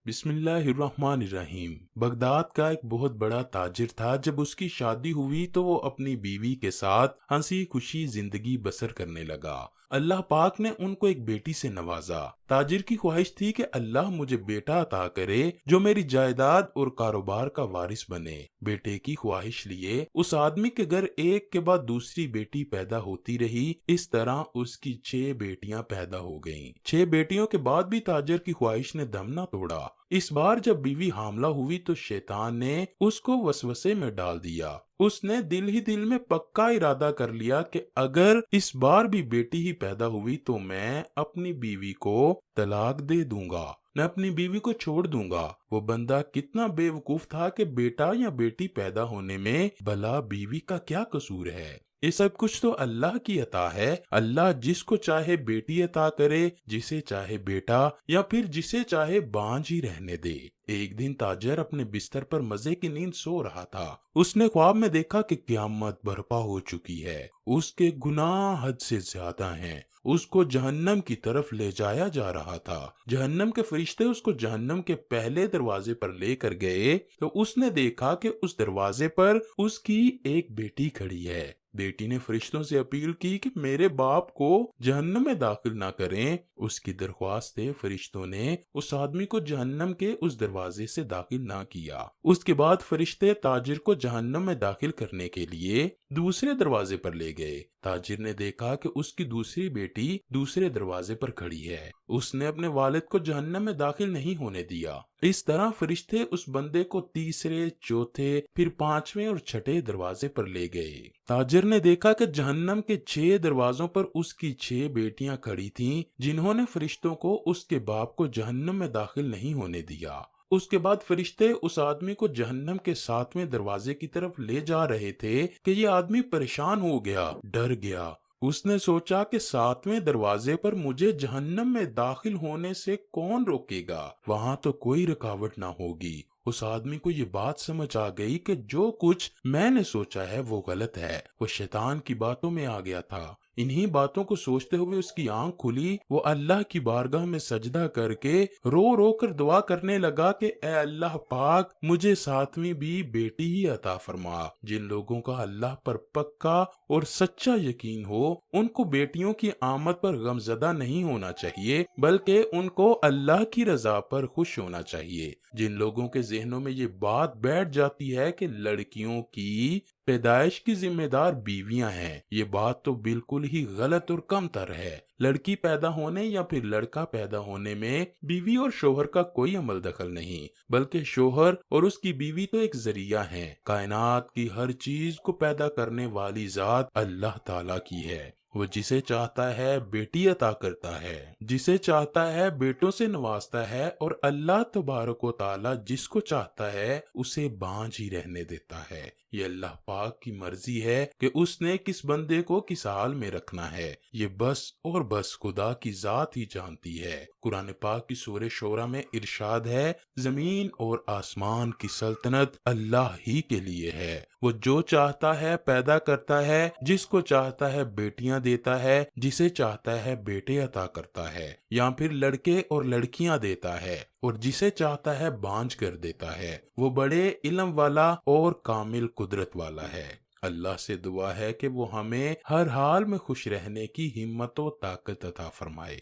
بسم اللہ الرحمن الرحیم۔ بغداد کا ایک بہت بڑا تاجر تھا۔ جب اس کی شادی ہوئی تو وہ اپنی بیوی کے ساتھ ہنسی خوشی زندگی بسر کرنے لگا۔ اللہ پاک نے ان کو ایک بیٹی سے نوازا۔ تاجر کی خواہش تھی کہ اللہ مجھے بیٹا عطا کرے جو میری جائیداد اور کاروبار کا وارث بنے۔ بیٹے کی خواہش لیے اس آدمی کے گھر ایک کے بعد دوسری بیٹی پیدا ہوتی رہی۔ اس طرح اس کی 6 بیٹیاں پیدا ہو گئیں۔ 6 بیٹیوں کے بعد بھی تاجر کی خواہش نے دم نہ توڑا۔ اس بار جب بیوی حاملہ ہوئی تو شیطان نے اس کو وسوسے میں ڈال دیا۔ اس نے دل ہی دل میں پکا ارادہ کر لیا کہ اگر اس بار بھی بیٹی ہی پیدا ہوئی تو میں اپنی بیوی کو طلاق دے دوں گا، میں اپنی بیوی کو چھوڑ دوں گا۔ وہ بندہ کتنا بے وقوف تھا کہ بیٹا یا بیٹی پیدا ہونے میں بھلا بیوی کا کیا قصور ہے؟ یہ سب کچھ تو اللہ کی عطا ہے۔ اللہ جس کو چاہے بیٹی عطا کرے، جسے چاہے بیٹا، یا پھر جسے چاہے بانجھ ہی رہنے دے۔ ایک دن تاجر اپنے بستر پر مزے کی نیند سو رہا تھا۔ اس نے خواب میں دیکھا کہ قیامت برپا ہو چکی ہے، اس کے گناہ حد سے زیادہ ہیں، اس کو جہنم کی طرف لے جایا جا رہا تھا۔ جہنم کے فرشتے اس کو جہنم کے پہلے دروازے پر لے کر گئے تو اس نے دیکھا کہ اس دروازے پر اس کی ایک بیٹی کھڑی ہے۔ بیٹی نے فرشتوں سے اپیل کی کہ میرے باپ کو جہنم میں داخل نہ کریں۔ اس کی درخواست سے فرشتوں نے اس آدمی کو جہنم کے اس دروازے سے داخل نہ کیا۔ اس کے بعد فرشتے تاجر کو جہنم میں داخل کرنے کے لیے دوسرے دروازے پر لے گئے۔ تاجر نے دیکھا کہ اس کی دوسری بیٹی دوسرے دروازے پر کھڑی ہے۔ اس نے اپنے والد کو جہنم میں داخل نہیں ہونے دیا۔ اس طرح فرشتے اس بندے کو تیسرے، چوتھے، پھر 5ویں اور 6 دروازے پر لے گئے۔ تاجر نے دیکھا کہ جہنم کے 6 دروازوں پر اس کی 6 بیٹیاں کھڑی تھیں جنہوں نے فرشتوں کو اس کے باپ کو جہنم میں داخل نہیں ہونے دیا۔ اس کے بعد فرشتے اس آدمی کو جہنم کے 7ویں دروازے کی طرف لے جا رہے تھے کہ یہ آدمی پریشان ہو گیا، ڈر گیا۔ اس نے سوچا کہ 7ویں دروازے پر مجھے جہنم میں داخل ہونے سے کون روکے گا؟ وہاں تو کوئی رکاوٹ نہ ہوگی۔ اس آدمی کو یہ بات سمجھ آ گئی کہ جو کچھ میں نے سوچا ہے وہ غلط ہے۔ وہ شیطان کی باتوں میں آ گیا تھا۔ انہی باتوں کو سوچتے ہوئے اس کی آنکھ کھلی۔ وہ اللہ کی بارگاہ میں سجدہ کر کے رو رو کر دعا کرنے لگا کہ اے اللہ پاک، مجھے 7ویں بھی بیٹی ہی عطا فرما۔ جن لوگوں کا اللہ پر پکا اور سچا یقین ہو، ان کو بیٹیوں کی آمد پر غمزدہ نہیں ہونا چاہیے، بلکہ ان کو اللہ کی رضا پر خوش ہونا چاہیے۔ جن لوگوں کے ذہنوں میں یہ بات بیٹھ جاتی ہے کہ لڑکیوں کی پیدائش کی ذمہ دار بیویاں ہیں، یہ بات تو بالکل ہی غلط اور کم تر ہے۔ لڑکی پیدا ہونے یا پھر لڑکا پیدا ہونے میں بیوی اور شوہر کا کوئی عمل دخل نہیں، بلکہ شوہر اور اس کی بیوی تو ایک ذریعہ ہیں۔ کائنات کی ہر چیز کو پیدا کرنے والی ذات اللہ تعالیٰ کی ہے۔ وہ جسے چاہتا ہے بیٹی عطا کرتا ہے، جسے چاہتا ہے بیٹوں سے نوازتا ہے، اور اللہ تبارک و تعالیٰ جس کو چاہتا ہے اسے بانجھ ہی رہنے دیتا ہے۔ یہ اللہ پاک کی مرضی ہے کہ اس نے کس بندے کو کس حال میں رکھنا ہے۔ یہ بس اور بس خدا کی ذات ہی جانتی ہے۔ قرآن پاک کی سورہ شورى میں ارشاد ہے، زمین اور آسمان کی سلطنت اللہ ہی کے لیے ہے۔ وہ جو چاہتا ہے پیدا کرتا ہے، جس کو چاہتا ہے بیٹیاں دیتا ہے، جسے چاہتا ہے بیٹے عطا کرتا ہے، یا پھر لڑکے اور لڑکیاں دیتا ہے، اور جسے چاہتا ہے بانجھ کر دیتا ہے۔ وہ بڑے علم والا اور کامل قدرت والا ہے۔ اللہ سے دعا ہے کہ وہ ہمیں ہر حال میں خوش رہنے کی ہمت و طاقت عطا فرمائے۔